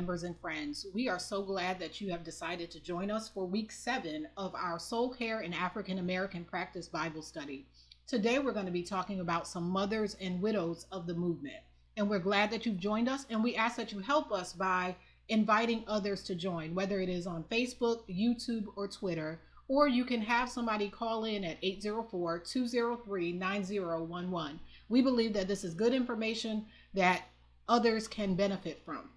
members and friends. We are so glad that you have decided to join us for week 7 of our Soul Care and African American Practice Bible Study. Today we're going to be talking about some mothers and widows of the movement. And we're glad that you've joined us, and we ask that you help us by inviting others to join, whether it is on Facebook, YouTube, or Twitter, or you can have somebody call in at 804-203-9011. We believe that this is good information that others can benefit from.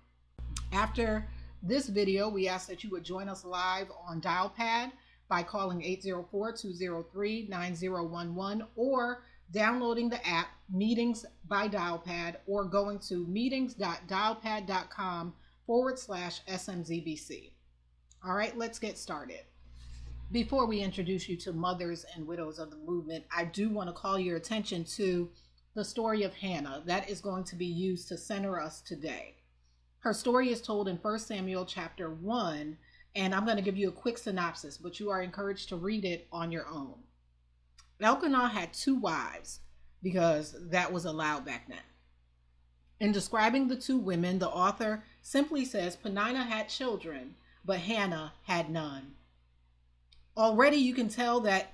After this video, we ask that you would join us live on Dialpad by calling 804-203-9011 or downloading the app Meetings by Dialpad or going to meetings.dialpad.com/SMZBC. All right, let's get started. Before we introduce you to mothers and widows of the movement, I do want to call your attention to the story of Hannah that is going to be used to center us today. Her story is told in 1 Samuel chapter 1, and I'm going to give you a quick synopsis, but you are encouraged to read it on your own. Elkanah had 2 wives because that was allowed back then. In describing the 2 women, the author simply says Peninnah had children, but Hannah had none. Already you can tell that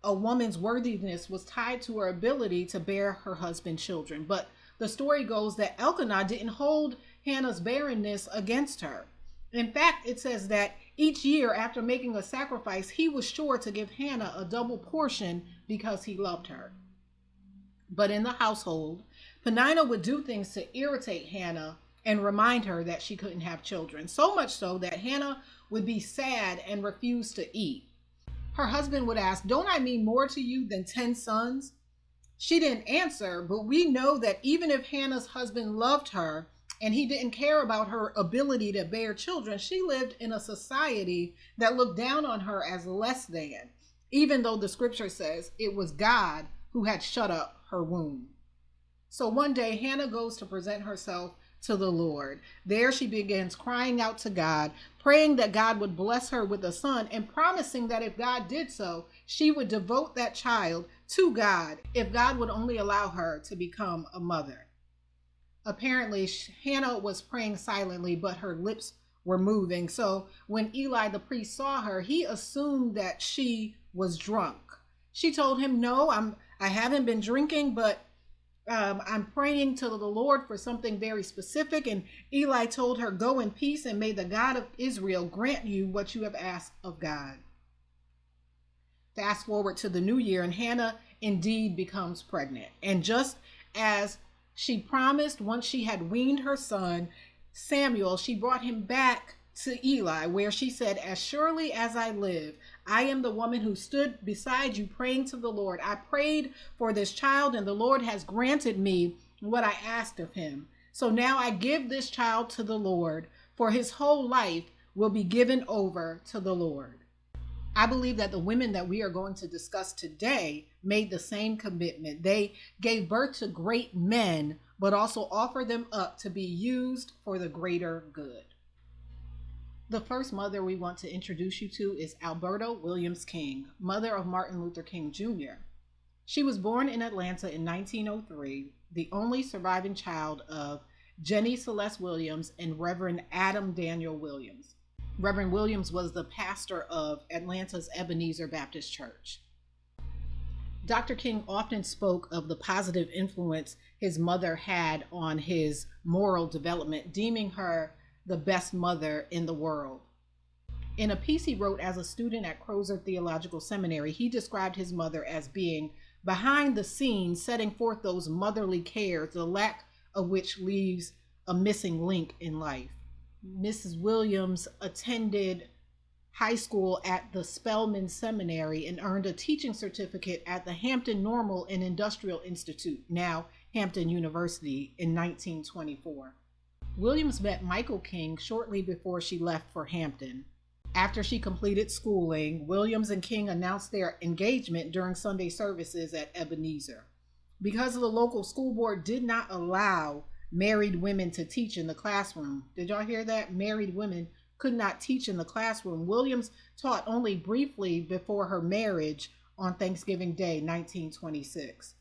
a woman's worthiness was tied to her ability to bear her husband children. But the story goes that Elkanah didn't hold Hannah's barrenness against her. In fact, it says that each year after making a sacrifice, he was sure to give Hannah a double portion because he loved her. But in the household, Peninnah would do things to irritate Hannah and remind her that she couldn't have children. So much so that Hannah would be sad and refuse to eat. Her husband would ask, "Don't I mean more to you than 10 sons?" She didn't answer, but we know that even if Hannah's husband loved her and he didn't care about her ability to bear children, she lived in a society that looked down on her as less than, even though the scripture says it was God who had shut up her womb. So one day Hannah goes to present herself to the Lord. There she begins crying out to God, praying that God would bless her with a son and promising that if God did so, she would devote that child to God if God would only allow her to become a mother. Apparently, Hannah was praying silently, but her lips were moving. So when Eli the priest saw her, he assumed that she was drunk. She told him, "No, I haven't been drinking, but I'm praying to the Lord for something very specific." And Eli told her, "Go in peace, and may the God of Israel grant you what you have asked of God." Fast forward to the new year, and Hannah indeed becomes pregnant. And just as she promised, once she had weaned her son, Samuel, she brought him back to Eli, where she said, "As surely as I live, I am the woman who stood beside you praying to the Lord. I prayed for this child, and the Lord has granted me what I asked of him. So now I give this child to the Lord, for his whole life will be given over to the Lord." I believe that the women that we are going to discuss today made the same commitment. They gave birth to great men, but also offered them up to be used for the greater good. The first mother we want to introduce you to is Alberta Williams King, mother of Martin Luther King Jr. She was born in Atlanta in 1903, the only surviving child of Jenny Celeste Williams and Reverend Adam Daniel Williams. Reverend Williams was the pastor of Atlanta's Ebenezer Baptist Church. Dr. King often spoke of the positive influence his mother had on his moral development, deeming her the best mother in the world. In a piece he wrote as a student at Crozer Theological Seminary, he described his mother as being behind the scenes, setting forth those motherly cares, the lack of which leaves a missing link in life. Mrs. Williams attended high school at the Spelman Seminary and earned a teaching certificate at the Hampton Normal and Industrial Institute, now Hampton University, in 1924. Williams met Michael King shortly before she left for Hampton. After she completed schooling, Williams and King announced their engagement during Sunday services at Ebenezer. Because the local school board did not allow married women to teach in the classroom. Did y'all hear that? Married women could not teach in the classroom. Williams taught only briefly before her marriage on Thanksgiving Day, 1926.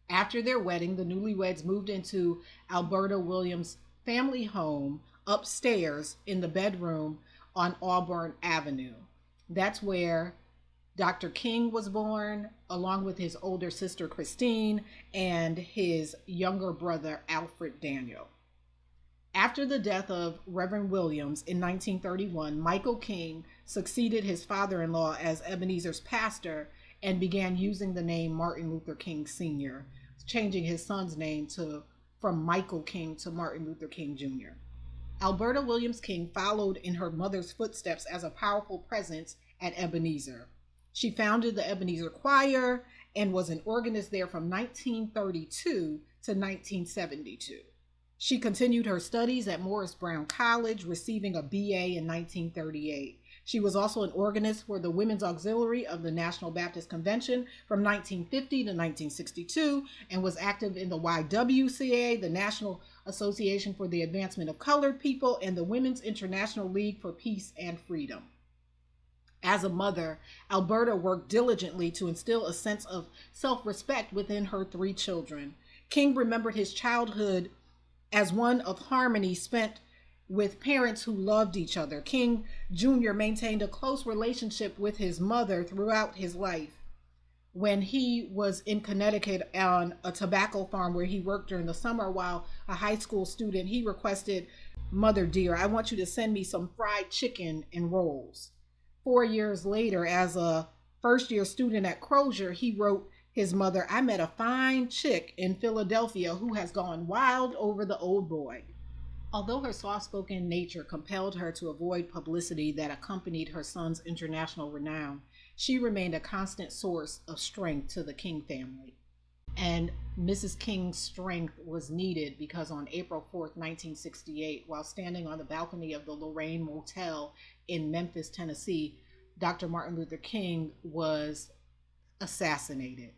After their wedding, the newlyweds moved into Alberta Williams' family home upstairs in the bedroom on Auburn Avenue. That's where Dr. King was born, along with his older sister Christine and his younger brother Alfred Daniel. After the death of Reverend Williams in 1931, Michael King succeeded his father-in-law as Ebenezer's pastor and began using the name Martin Luther King Sr., changing his son's name from Michael King to Martin Luther King Jr. Alberta Williams King followed in her mother's footsteps as a powerful presence at Ebenezer. She founded the Ebenezer Choir and was an organist there from 1932 to 1972. She continued her studies at Morris Brown College, receiving a BA in 1938. She was also an organist for the Women's Auxiliary of the National Baptist Convention from 1950 to 1962 and was active in the YWCA, the National Association for the Advancement of Colored People, and the Women's International League for Peace and Freedom. As a mother, Alberta worked diligently to instill a sense of self-respect within her 3 children. King remembered his childhood as one of harmony spent with parents who loved each other. King Jr. maintained a close relationship with his mother throughout his life. When he was in Connecticut on a tobacco farm where he worked during the summer while a high school student, he requested, "Mother dear, I want you to send me some fried chicken and rolls." 4 years later, as a first-year student at Crozier, he wrote his mother, "I met a fine chick in Philadelphia who has gone wild over the old boy." Although her soft-spoken nature compelled her to avoid publicity that accompanied her son's international renown, she remained a constant source of strength to the King family. And Mrs. King's strength was needed because on April 4th, 1968, while standing on the balcony of the Lorraine Motel in Memphis, Tennessee, Dr. Martin Luther King was assassinated.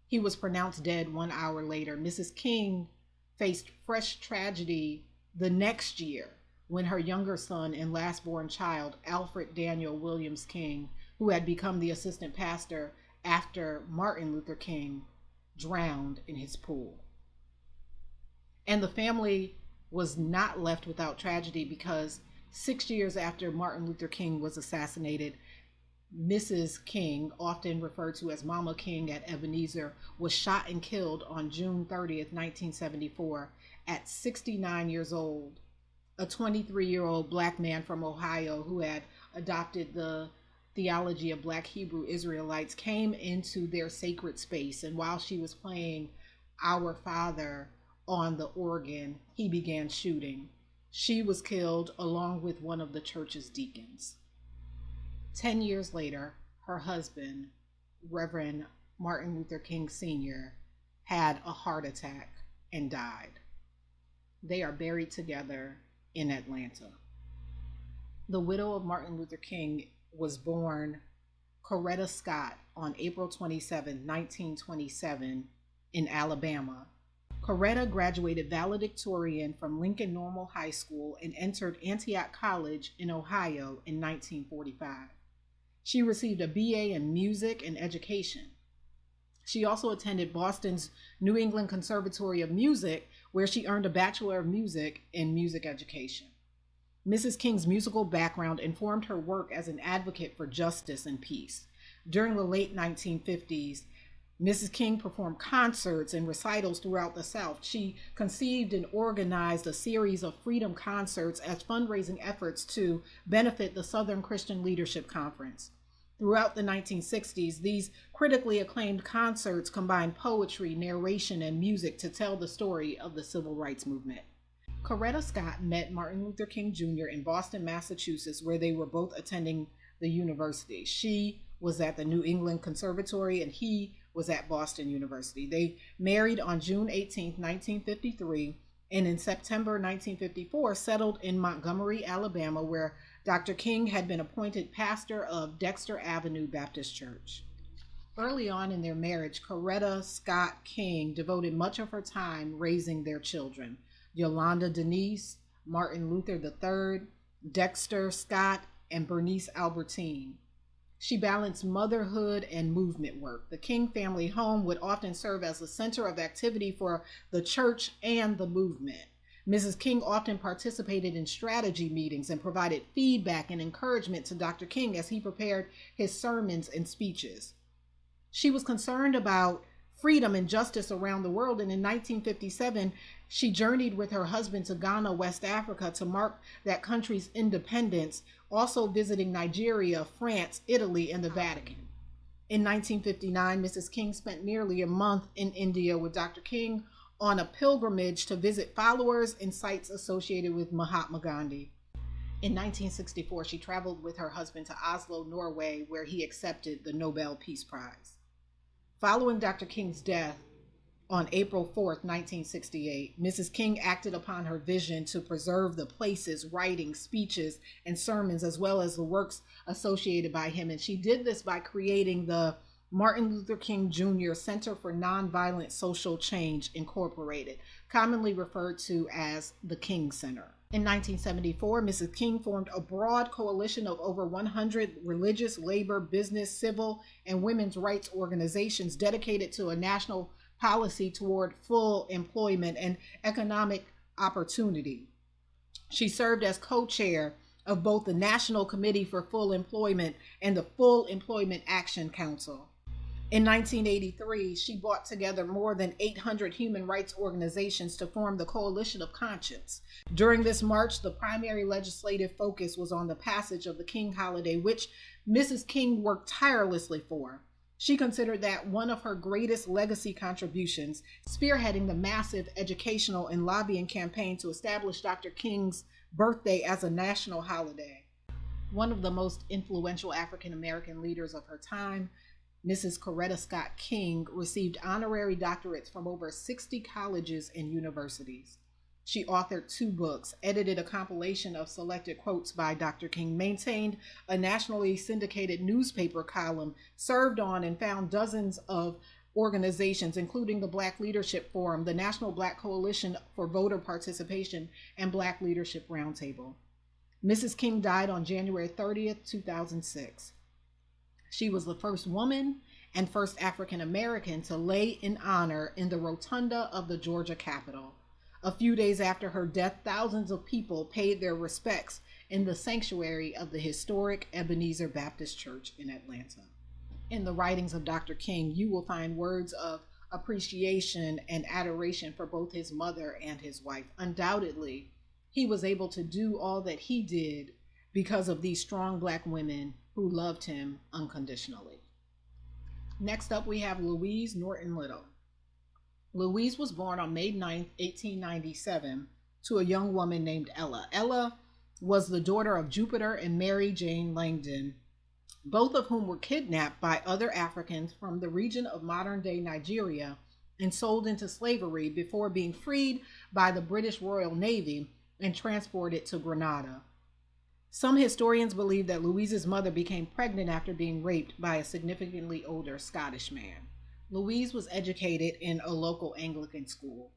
He was pronounced dead 1 hour later. Mrs. King faced fresh tragedy the next year when her younger son and last-born child, Alfred Daniel Williams King, who had become the assistant pastor after Martin Luther King, drowned in his pool. And the family was not left without tragedy because 6 years after Martin Luther King was assassinated, Mrs. King, often referred to as Mama King at Ebenezer, was shot and killed on June 30th, 1974, at 69 years old. A 23-year-old black man from Ohio who had adopted the theology of Black Hebrew Israelites came into their sacred space, and while she was playing Our Father on the organ, he began shooting. She was killed along with one of the church's deacons. 10 years later, her husband, Reverend Martin Luther King Sr., had a heart attack and died. They are buried together in Atlanta. The widow of Martin Luther King was born Coretta Scott on April 27, 1927 in Alabama. Coretta graduated valedictorian from Lincoln Normal High School and entered Antioch College in Ohio in 1945. She received a BA in music and education. She also attended Boston's New England Conservatory of Music, where she earned a Bachelor of Music in Music Education. Mrs. King's musical background informed her work as an advocate for justice and peace. During the late 1950s, Mrs. King performed concerts and recitals throughout the South. She conceived and organized a series of freedom concerts as fundraising efforts to benefit the Southern Christian Leadership Conference. Throughout the 1960s, these critically acclaimed concerts combined poetry, narration, and music to tell the story of the civil rights movement. Coretta Scott met Martin Luther King Jr. in Boston, Massachusetts, where they were both attending the university. She was at the New England Conservatory and he was at Boston University. They married on June 18, 1953, and in September 1954 settled in Montgomery, Alabama, where Dr. King had been appointed pastor of Dexter Avenue Baptist Church. Early on in their marriage, Coretta Scott King devoted much of her time raising their children: Yolanda Denise, Martin Luther III, Dexter Scott, and Bernice Albertine. She balanced motherhood and movement work. The King family home would often serve as the center of activity for the church and the movement. Mrs. King often participated in strategy meetings and provided feedback and encouragement to Dr. King as he prepared his sermons and speeches. She was concerned about freedom and justice around the world, and in 1957, she journeyed with her husband to Ghana, West Africa, to mark that country's independence, also visiting Nigeria, France, Italy, and the Vatican. In 1959, Mrs. King spent nearly a month in India with Dr. King on a pilgrimage to visit followers and sites associated with Mahatma Gandhi. In 1964, she traveled with her husband to Oslo, Norway, where he accepted the Nobel Peace Prize. Following Dr. King's death on April 4th, 1968, Mrs. King acted upon her vision to preserve the places, writings, speeches, and sermons, as well as the works associated by him. And she did this by creating the Martin Luther King Jr. Center for Nonviolent Social Change, Incorporated, commonly referred to as the King Center. In 1974, Mrs. King formed a broad coalition of over 100 religious, labor, business, civil, and women's rights organizations dedicated to a national policy toward full employment and economic opportunity. She served as co-chair of both the National Committee for Full Employment and the Full Employment Action Council. In 1983, she brought together more than 800 human rights organizations to form the Coalition of Conscience. During this march, the primary legislative focus was on the passage of the King holiday, which Mrs. King worked tirelessly for. She considered that one of her greatest legacy contributions, spearheading the massive educational and lobbying campaign to establish Dr. King's birthday as a national holiday. One of the most influential African American leaders of her time, Mrs. Coretta Scott King, received honorary doctorates from over 60 colleges and universities. She authored 2 books, edited a compilation of selected quotes by Dr. King, maintained a nationally syndicated newspaper column, served on and found dozens of organizations, including the Black Leadership Forum, the National Black Coalition for Voter Participation, and Black Leadership Roundtable. Mrs. King died on January 30th, 2006. She was the first woman and first African American to lay in honor in the rotunda of the Georgia Capitol. A few days after her death, thousands of people paid their respects in the sanctuary of the historic Ebenezer Baptist Church in Atlanta. In the writings of Dr. King, you will find words of appreciation and adoration for both his mother and his wife. Undoubtedly, he was able to do all that he did because of these strong Black women who loved him unconditionally. Next up, we have Louise Norton Little. Louise was born on May 9, 1897, to a young woman named Ella. Ella was the daughter of Jupiter and Mary Jane Langdon, both of whom were kidnapped by other Africans from the region of modern-day Nigeria and sold into slavery before being freed by the British Royal Navy and transported to Grenada. Some historians believe that Louise's mother became pregnant after being raped by a significantly older Scottish man. Louise was educated in a local Anglican school.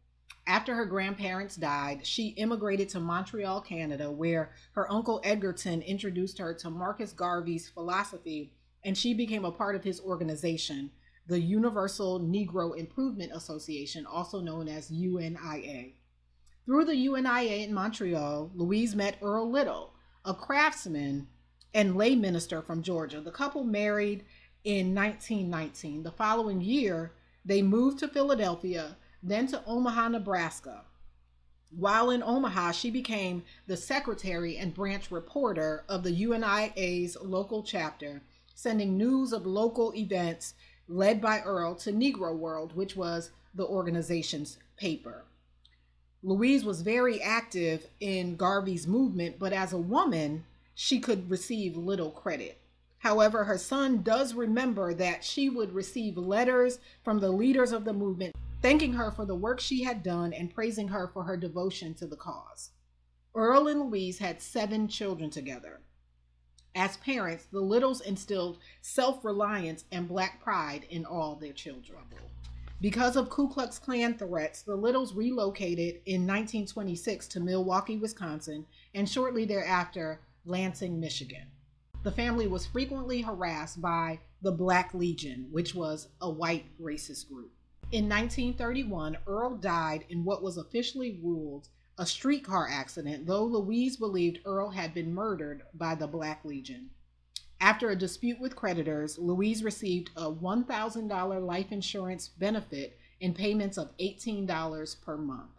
After her grandparents died, she immigrated to Montreal, Canada, where her uncle Edgerton introduced her to Marcus Garvey's philosophy, and she became a part of his organization, the Universal Negro Improvement Association, also known as UNIA. Through the UNIA in Montreal, Louise met Earl Little, a craftsman and lay minister from Georgia. The couple married in 1919. The following year, they moved to Philadelphia, then to Omaha, Nebraska. While in Omaha, she became the secretary and branch reporter of the UNIA's local chapter, sending news of local events led by Earl to Negro World, which was the organization's paper. Louise was very active in Garvey's movement, but as a woman, she could receive little credit. However, her son does remember that she would receive letters from the leaders of the movement thanking her for the work she had done and praising her for her devotion to the cause. Earl and Louise had 7 children together. As parents, the Littles instilled self-reliance and Black pride in all their children. Because of Ku Klux Klan threats, the Littles relocated in 1926 to Milwaukee, Wisconsin, and shortly thereafter, Lansing, Michigan. The family was frequently harassed by the Black Legion, which was a white racist group. In 1931, Earl died in what was officially ruled a streetcar accident, though Louise believed Earl had been murdered by the Black Legion. After a dispute with creditors, Louise received a $1,000 life insurance benefit in payments of $18 per month.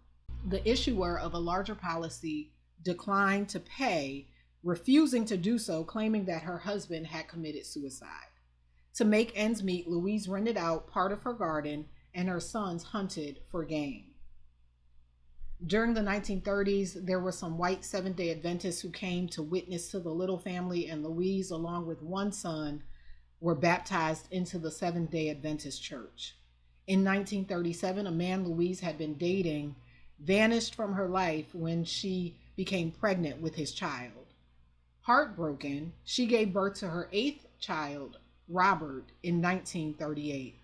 The issuer of a larger policy declined to pay, refusing to do so, claiming that her husband had committed suicide. To make ends meet, Louise rented out part of her garden, and her sons hunted for game. During the 1930s, there were some white Seventh-day Adventists who came to witness to the Little family, and Louise, along with one son, were baptized into the Seventh-day Adventist Church. In 1937, a man Louise had been dating vanished from her life when she became pregnant with his child. Heartbroken, she gave birth to her 8th child, Robert, in 1938.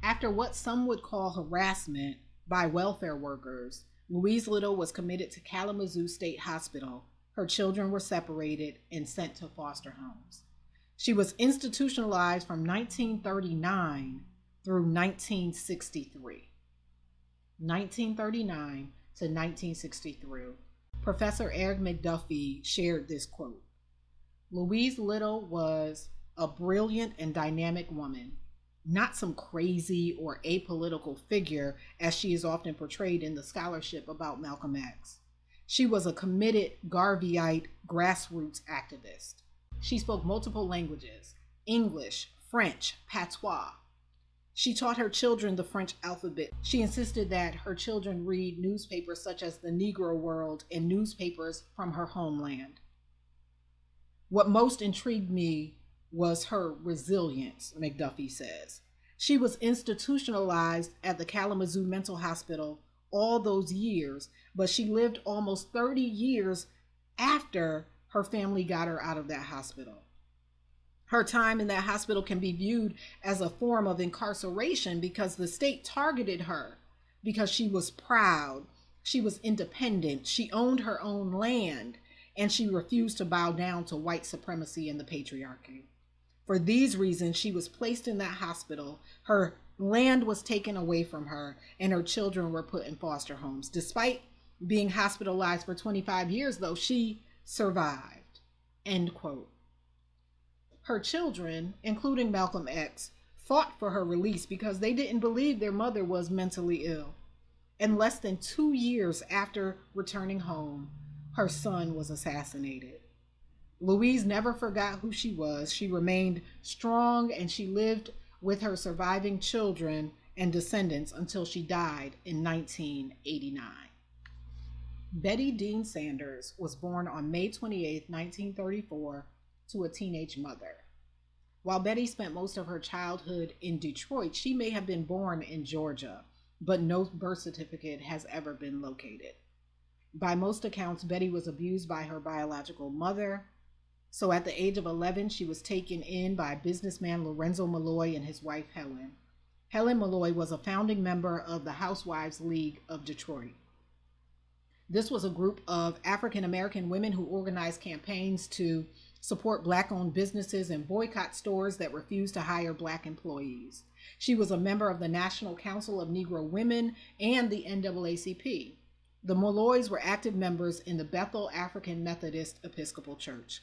After what some would call harassment by welfare workers, Louise Little was committed to Kalamazoo State Hospital. Her children were separated and sent to foster homes. She was institutionalized from 1939 through 1963. 1939 to 1963. Professor Eric McDuffie shared this quote: Louise Little was a brilliant and dynamic woman, not some crazy or apolitical figure as she is often portrayed in the scholarship about Malcolm X. She was a committed Garveyite grassroots activist. She spoke multiple languages: English, French, patois. She taught her children the French alphabet. She insisted that her children read newspapers such as the Negro World and newspapers from her homeland. What most intrigued me was her resilience, McDuffie says. She was institutionalized at the Kalamazoo Mental Hospital all those years, but she lived almost 30 years after her family got her out of that hospital. Her time in that hospital can be viewed as a form of incarceration because the state targeted her because she was proud, she was independent, she owned her own land, and she refused to bow down to white supremacy and the patriarchy. For these reasons, she was placed in that hospital, her land was taken away from her, and her children were put in foster homes. Despite being hospitalized for 25 years, though, she survived. End quote. Her children, including Malcolm X, fought for her release because they didn't believe their mother was mentally ill. And less than 2 years after returning home, her son was assassinated. Louise never forgot who she was. She remained strong, and she lived with her surviving children and descendants until she died in 1989. Betty Dean Sanders was born on May 28, 1934, to a teenage mother. While Betty spent most of her childhood in Detroit, she may have been born in Georgia, but no birth certificate has ever been located. By most accounts, Betty was abused by her biological mother. So at the age of 11, she was taken in by businessman Lorenzo Malloy and his wife Helen. Helen Malloy was a founding member of the Housewives League of Detroit. This was a group of African American women who organized campaigns to support Black-owned businesses and boycott stores that refused to hire Black employees. She was a member of the National Council of Negro Women and the NAACP. The Malloys were active members in the Bethel African Methodist Episcopal Church.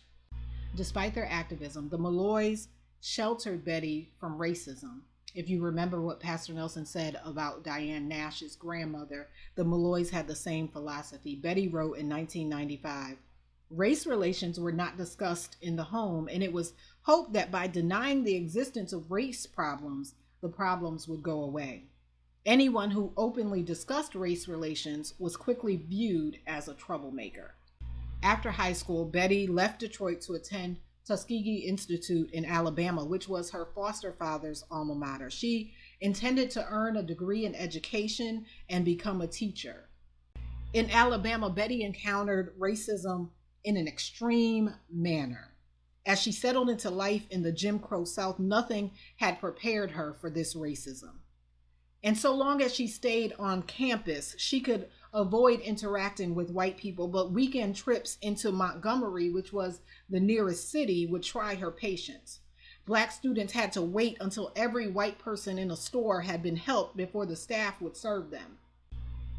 Despite their activism, the Malloys sheltered Betty from racism. If you remember what Pastor Nelson said about Diane Nash's grandmother, the Malloys had the same philosophy. Betty wrote in 1995, "Race relations were not discussed in the home, and it was hoped that by denying the existence of race problems, the problems would go away. Anyone who openly discussed race relations was quickly viewed as a troublemaker." After high school, Betty left Detroit to attend Tuskegee Institute in Alabama, which was her foster father's alma mater. She intended to earn a degree in education and become a teacher. In Alabama, Betty encountered racism in an extreme manner. As she settled into life in the Jim Crow South, nothing had prepared her for this racism. And so long as she stayed on campus, she could avoid interacting with white people, but weekend trips into Montgomery, which was the nearest city, would try her patience. Black students had to wait until every white person in a store had been helped before the staff would serve them.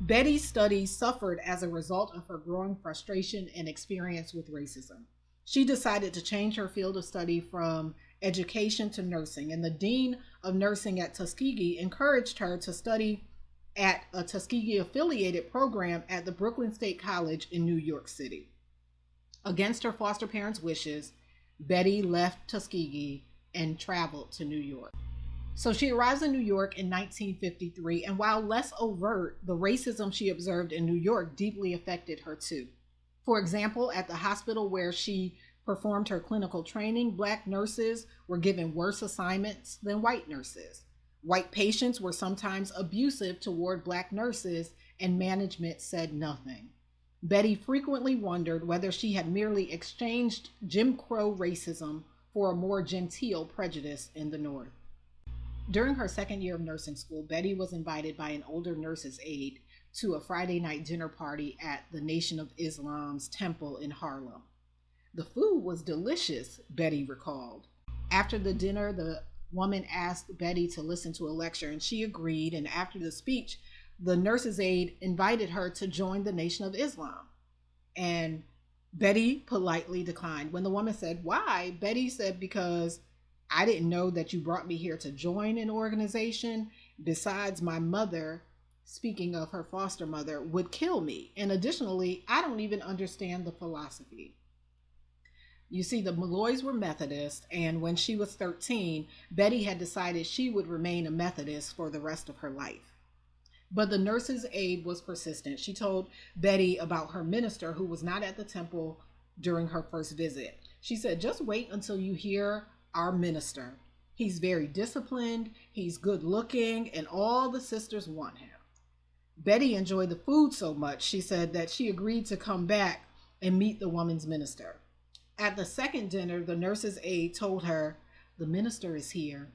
Betty's studies suffered as a result of her growing frustration and experience with racism. She decided to change her field of study from education to nursing, and the dean of nursing at Tuskegee encouraged her to study at a Tuskegee affiliated program at the Brooklyn State College in New York City. Against her foster parents' wishes, Betty left Tuskegee and traveled to New York. So she arrives in New York in 1953, and while less overt, the racism she observed in New York deeply affected her too. For example, at the hospital where she performed her clinical training, Black nurses were given worse assignments than white nurses. White patients were sometimes abusive toward Black nurses, and management said nothing. Betty frequently wondered whether she had merely exchanged Jim Crow racism for a more genteel prejudice in the North. During her second year of nursing school, Betty was invited by an older nurse's aide to a Friday night dinner party at the Nation of Islam's temple in Harlem. The food was delicious, Betty recalled. After the dinner, the woman asked Betty to listen to a lecture, and she agreed, and after the speech, the nurse's aide invited her to join the Nation of Islam. And Betty politely declined. When the woman said, "Why?" Betty said, "Because I didn't know that you brought me here to join an organization. Besides, my mother," speaking of her foster mother, "would kill me. And additionally, I don't even understand the philosophy." You see, the Malloys were Methodist, and when she was 13, Betty had decided she would remain a Methodist for the rest of her life. But the nurse's aide was persistent. She told Betty about her minister who was not at the temple during her first visit. She said, "Just wait until you hear our minister. He's very disciplined, he's good looking, and all the sisters want him." Betty enjoyed the food so much, she said, that she agreed to come back and meet the woman's minister. At the second dinner, the nurse's aide told her, "The minister is here."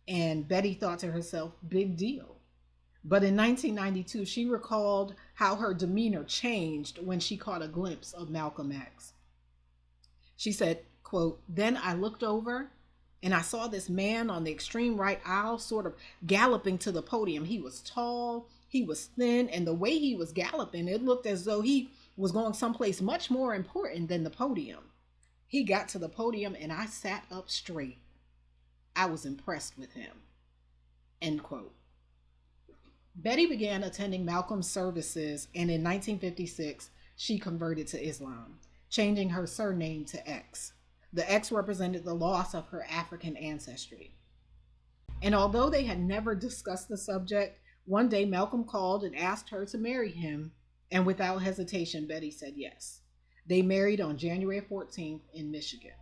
And Betty thought to herself, big deal. But in 1992, she recalled how her demeanor changed when she caught a glimpse of Malcolm X. She said, quote, "Then I looked over and I saw this man on the extreme right aisle sort of galloping to the podium. He was tall, he was thin, and the way he was galloping, it looked as though he was going someplace much more important than the podium. He got to the podium and I sat up straight. I was impressed with him." End quote. Betty began attending Malcolm's services, and in 1956, she converted to Islam, changing her surname to X. The X represented the loss of her African ancestry. And although they had never discussed the subject, one day Malcolm called and asked her to marry him, and without hesitation, Betty said yes. They married on January 14th in Michigan.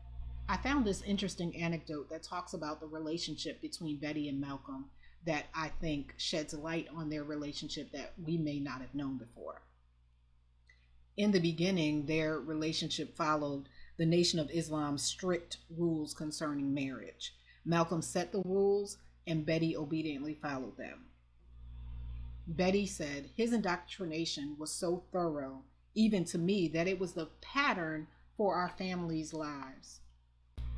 I found this interesting anecdote that talks about the relationship between Betty and Malcolm that I think sheds light on their relationship that we may not have known before. In the beginning, their relationship followed the Nation of Islam's strict rules concerning marriage. Malcolm set the rules, and Betty obediently followed them. Betty said, "His indoctrination was so thorough, even to me, that it was the pattern for our family's lives."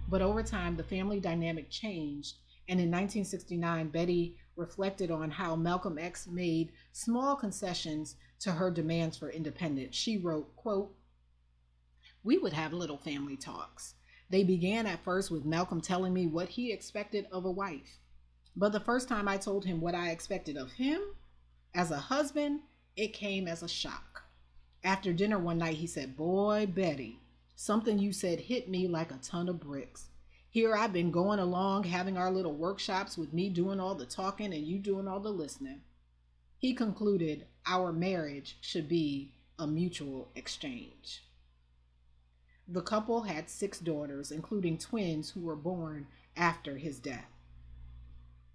But over time, the family dynamic changed, and in 1969, Betty reflected on how Malcolm X made small concessions to her demands for independence. She wrote, quote, "We would have little family talks. They began at first with Malcolm telling me what he expected of a wife. But the first time I told him what I expected of him as a husband, it came as a shock. After dinner one night, he said, 'Boy, Betty, something you said hit me like a ton of bricks. Here I've been going along, having our little workshops with me doing all the talking and you doing all the listening.' He concluded our marriage should be a mutual exchange." The couple had 6 daughters, including twins who were born after his death.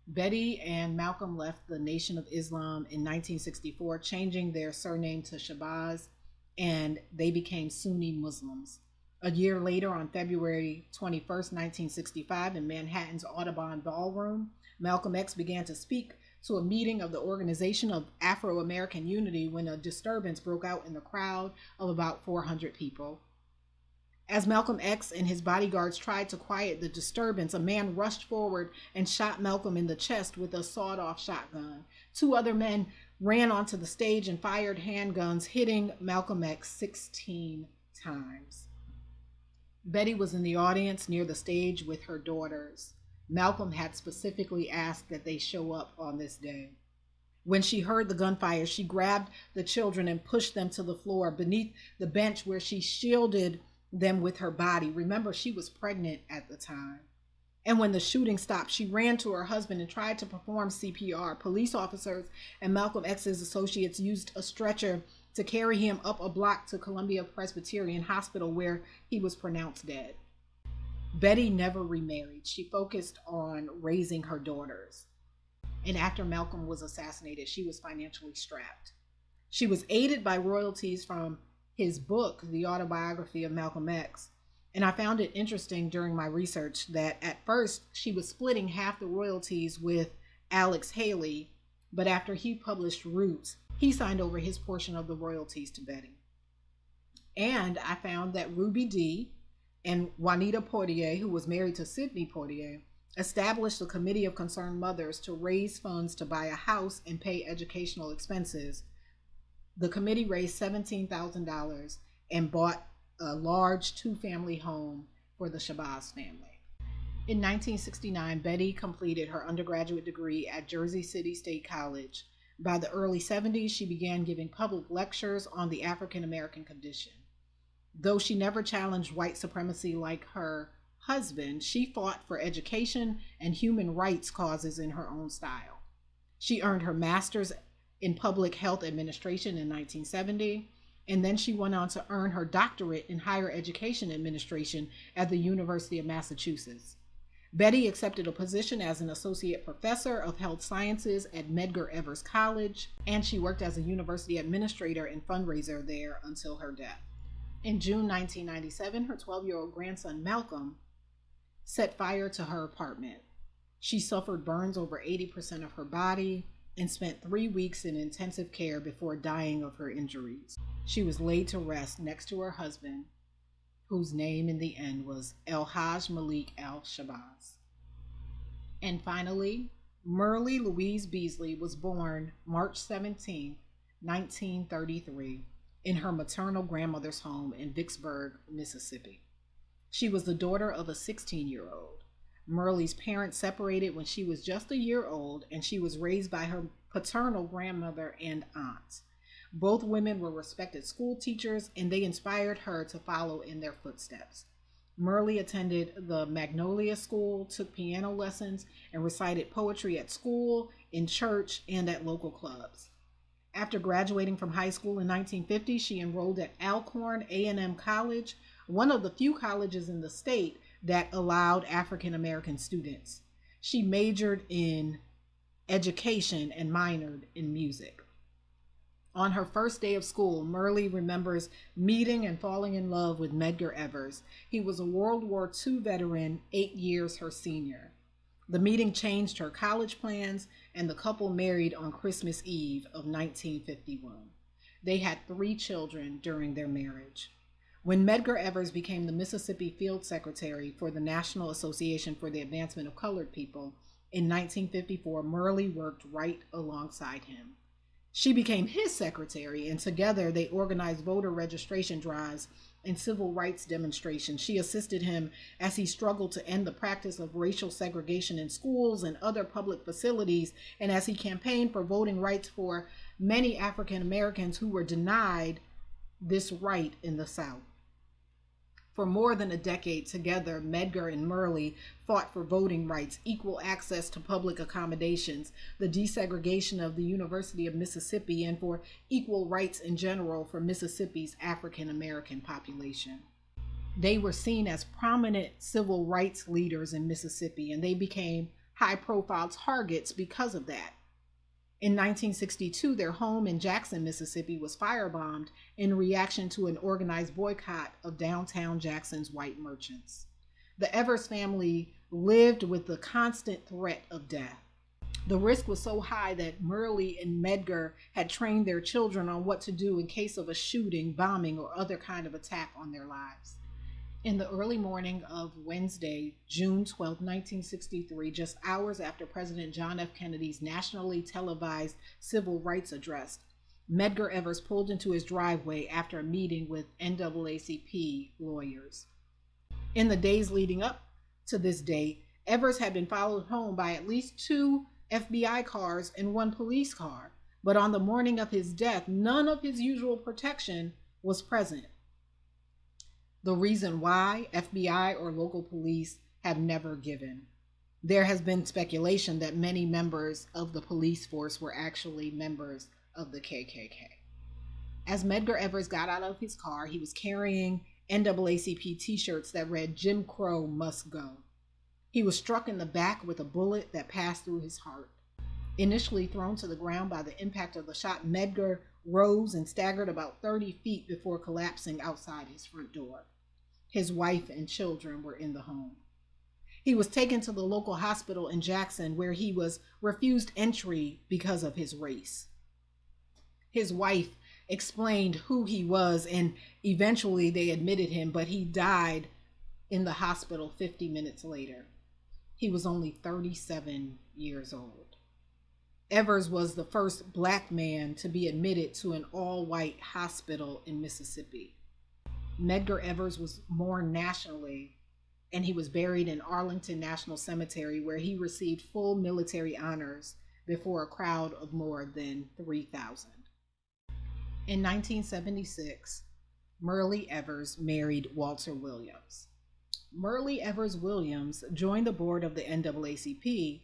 Betty and Malcolm left the Nation of Islam in 1964, changing their surname to Shabazz, and they became Sunni Muslims. A year later, on February 21st, 1965, in Manhattan's Audubon Ballroom, Malcolm X began to speak to a meeting of the Organization of Afro-American Unity when a disturbance broke out in the crowd of about 400 people. As Malcolm X and his bodyguards tried to quiet the disturbance, a man rushed forward and shot Malcolm in the chest with a sawed-off shotgun. 2 other men ran onto the stage and fired handguns, hitting Malcolm X 16 times. Betty was in the audience near the stage with her daughters. Malcolm had specifically asked that they show up on this day. When she heard the gunfire, she grabbed the children and pushed them to the floor beneath the bench where she shielded them with her body. Remember, she was pregnant at the time. And when the shooting stopped, she ran to her husband and tried to perform CPR. Police officers and Malcolm X's associates used a stretcher to carry him up a block to Columbia Presbyterian Hospital, where he was pronounced dead. Betty never remarried. She focused on raising her daughters. And after Malcolm was assassinated, she was financially strapped. She was aided by royalties from his book, The Autobiography of Malcolm X. And I found it interesting during my research that at first she was splitting half the royalties with Alex Haley, but after he published Roots, he signed over his portion of the royalties to Betty. And I found that Ruby Dee and Juanita Portier, who was married to Sidney Portier, established a committee of concerned mothers to raise funds to buy a house and pay educational expenses. The committee raised $17,000 and bought a large two-family home for the Shabazz family. In 1969, Betty completed her undergraduate degree at Jersey City State College. By the early 70s, she began giving public lectures on the African American condition. Though she never challenged white supremacy like her husband, she fought for education and human rights causes in her own style. She earned her master's in public health administration in 1970. And then she went on to earn her doctorate in higher education administration at the University of Massachusetts. Betty accepted a position as an associate professor of health sciences at Medgar Evers College, and she worked as a university administrator and fundraiser there until her death. In June 1997, her 12-year-old grandson, Malcolm, set fire to her apartment. She suffered burns over 80% of her body and spent 3 weeks in intensive care before dying of her injuries. She was laid to rest next to her husband, whose name in the end was El-Hajj Malik Al-Shabazz. And finally, Merle Louise Beasley was born March 17, 1933, in her maternal grandmother's home in Vicksburg, Mississippi. She was the daughter of a 16-year-old. Merle's parents separated when she was just a year old, and she was raised by her paternal grandmother and aunt. Both women were respected school teachers, and they inspired her to follow in their footsteps. Merle attended the Magnolia School, took piano lessons, and recited poetry at school, in church, and at local clubs. After graduating from high school in 1950, she enrolled at Alcorn A&M College, one of the few colleges in the state that allowed African American students. She majored in education and minored in music. On her first day of school, Merle remembers meeting and falling in love with Medgar Evers. He was a World War II veteran, 8 years her senior. The meeting changed her college plans, and the couple married on Christmas Eve of 1951. They had 3 children during their marriage. When Medgar Evers became the Mississippi Field Secretary for the National Association for the Advancement of Colored People in 1954, Merle worked right alongside him. She became his secretary, and together they organized voter registration drives and civil rights demonstrations. She assisted him as he struggled to end the practice of racial segregation in schools and other public facilities, and as he campaigned for voting rights for many African Americans who were denied this right in the South. For more than a decade together, Medgar and Merle fought for voting rights, equal access to public accommodations, the desegregation of the University of Mississippi, and for equal rights in general for Mississippi's African American population. They were seen as prominent civil rights leaders in Mississippi, and they became high-profile targets because of that. In 1962, their home in Jackson, Mississippi was firebombed in reaction to an organized boycott of downtown Jackson's white merchants. The Evers family lived with the constant threat of death. The risk was so high that Merle and Medgar had trained their children on what to do in case of a shooting, bombing, or other kind of attack on their lives. In the early morning of Wednesday, June 12, 1963, just hours after President John F. Kennedy's nationally televised civil rights address, Medgar Evers pulled into his driveway after a meeting with NAACP lawyers. In the days leading up to this date, Evers had been followed home by at least 2 FBI cars and 1 police car, but on the morning of his death, none of his usual protection was present. The reason why, FBI or local police have never given. There has been speculation that many members of the police force were actually members of the KKK. As Medgar Evers got out of his car, he was carrying NAACP t-shirts that read "Jim Crow must go." He was struck in the back with a bullet that passed through his heart. Initially thrown to the ground by the impact of the shot, Medgar rose and staggered about 30 feet before collapsing outside his front door. His wife and children were in the home. He was taken to the local hospital in Jackson, where he was refused entry because of his race. His wife explained who he was, and eventually they admitted him, but he died in the hospital 50 minutes later. He was only 37 years old. Evers was the first Black man to be admitted to an all-white hospital in Mississippi. Medgar Evers was mourned nationally, and he was buried in Arlington National Cemetery, where he received full military honors before a crowd of more than 3,000. In 1976, Myrlie Evers married Walter Williams. Myrlie Evers Williams joined the board of the NAACP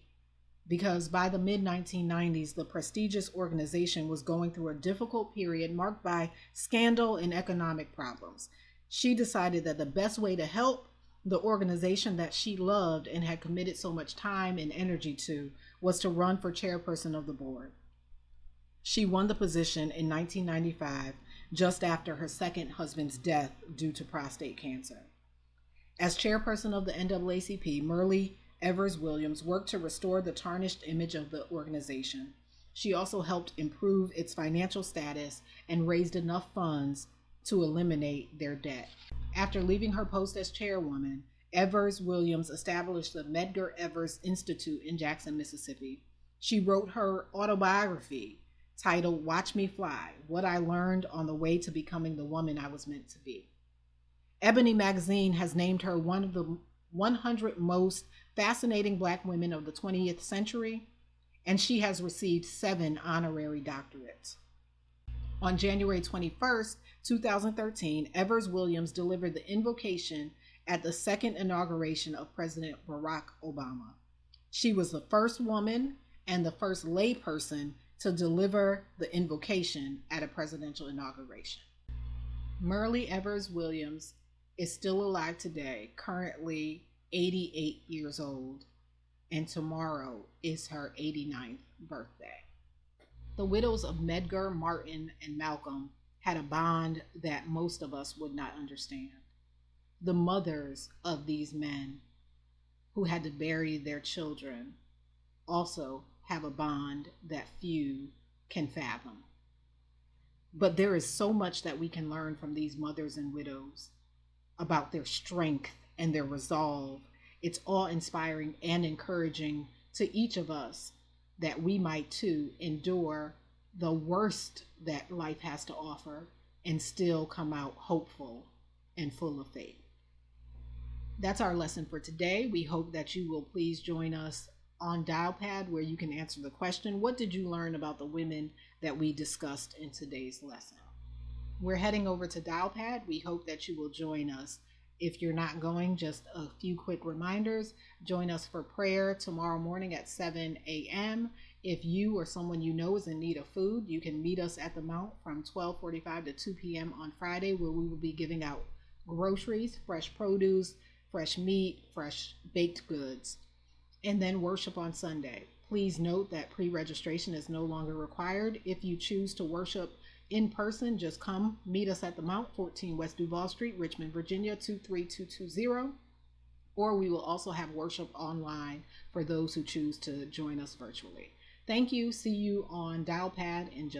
because by the mid-1990s, the prestigious organization was going through a difficult period marked by scandal and economic problems. She decided that the best way to help the organization that she loved and had committed so much time and energy to was to run for chairperson of the board. She won the position in 1995, just after her second husband's death due to prostate cancer. As chairperson of the NAACP, Myrlie Evers Williams worked to restore the tarnished image of the organization. She also helped improve its financial status and raised enough funds to eliminate their debt. After leaving her post as chairwoman, Evers Williams established the Medgar Evers Institute in Jackson, Mississippi. She wrote her autobiography titled "Watch Me Fly: What I Learned on the Way to Becoming the Woman I Was Meant to Be." Ebony magazine has named her one of the 100 most fascinating Black women of the 20th century, and she has received 7 honorary doctorates. On January 21st, 2013, Evers Williams delivered the invocation at the second inauguration of President Barack Obama. She was the first woman and the first lay person to deliver the invocation at a presidential inauguration. Myrlie Evers Williams is still alive today, currently 88 years old, and tomorrow is her 89th birthday. The widows of Medgar, Martin, and Malcolm had a bond that most of us would not understand. The mothers of these men who had to bury their children also have a bond that few can fathom. But there is so much that we can learn from these mothers and widows about their strength and their resolve. It's awe-inspiring and encouraging to each of us that we might too endure the worst that life has to offer and still come out hopeful and full of faith. That's our lesson for today. We hope that you will please join us on Dialpad, where you can answer the question, what did you learn about the women that we discussed in today's lesson? We're heading over to Dialpad. We hope that you will join us. If you're not going, just a few quick reminders. Join us for prayer tomorrow morning at 7 a.m. If you or someone you know is in need of food, you can meet us at the Mount from 12:45 to 2 p.m. on Friday, where we will be giving out groceries, fresh produce, fresh meat, fresh baked goods, and then worship on Sunday. Please note that pre-registration is no longer required. If you choose to worship in person, just come meet us at the Mount, 14 West Duval Street, Richmond, Virginia, 23220. Or we will also have worship online for those who choose to join us virtually. Thank you. See you on Dialpad in just